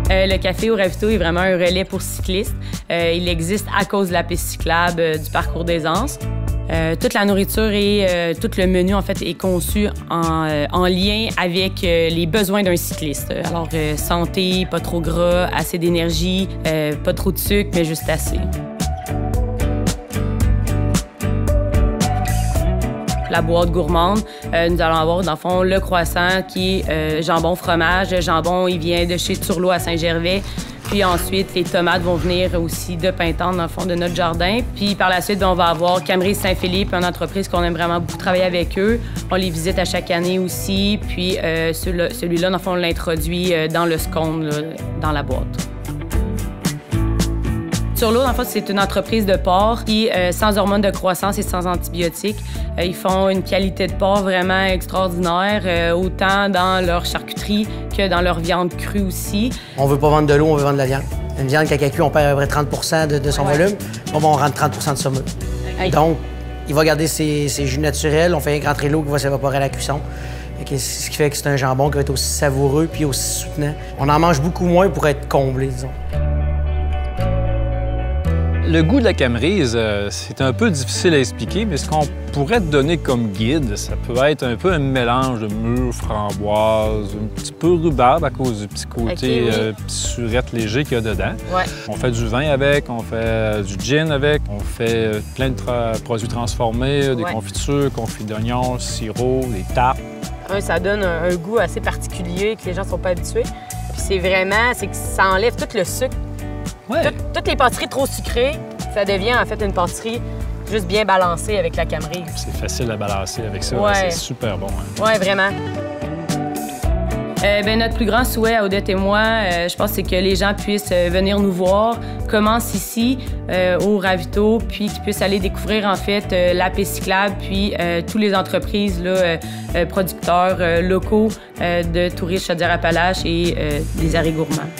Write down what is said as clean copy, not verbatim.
Le café au Ravito est vraiment un relais pour cyclistes. Il existe à cause de la piste cyclable du parcours d'Aisance. Toute la nourriture et tout le menu, en fait, est conçu en lien avec les besoins d'un cycliste. Alors, santé, pas trop gras, assez d'énergie, pas trop de sucre, mais juste assez. La boîte gourmande, nous allons avoir, dans le fond, le croissant qui est jambon-fromage. Le jambon, il vient de chez Turlot à Saint-Gervais. Puis ensuite, les tomates vont venir aussi de Pintendre, dans le fond, de notre jardin. Puis par la suite, on va avoir Camerise Saint-Philippe, une entreprise qu'on aime vraiment beaucoup travailler avec eux. On les visite à chaque année aussi. Puis celui-là, dans le fond, on l'introduit dans le scone, là, dans la boîte. Turlot, en fait, c'est une entreprise de porc qui, sans hormones de croissance et sans antibiotiques, ils font une qualité de porc vraiment extraordinaire, autant dans leur charcuterie que dans leur viande crue aussi. On veut pas vendre de l'eau, on veut vendre de la viande. Une viande, quand elle cuit, on perd à peu près 30 de son volume. Bon, on rentre 30 de saumure. Donc, il va garder ses jus naturels. On fait rentrer l'eau qui va s'évaporer à la cuisson. Ce qui fait que c'est un jambon qui va être aussi savoureux puis aussi soutenant. On en mange beaucoup moins pour être comblé, disons. Le goût de la camerise, c'est un peu difficile à expliquer, mais ce qu'on pourrait te donner comme guide, ça peut être un peu un mélange de mûre, framboise, un petit peu rhubarbe à cause du petit côté petit surette léger qu'il y a dedans. Ouais. On fait du vin avec, on fait du gin avec, on fait plein de produits transformés, des confitures, confits d'oignons, sirop, des tartes. Ça donne un goût assez particulier que les gens ne sont pas habitués. Puis c'est que ça enlève tout le sucre. Ouais. Toutes les pâtisseries trop sucrées, ça devient en fait une pâtisserie juste bien balancée avec la camerise. C'est facile à balancer avec ça, c'est super bon. Hein? Oui, vraiment. Notre plus grand souhait à Odette et moi, je pense, c'est que les gens puissent venir nous voir, commencent ici au Ravito, puis qu'ils puissent aller découvrir en fait la piste cyclable, puis toutes les entreprises là, producteurs locaux de touristes Chaudière-Appalaches et des arrêts gourmands.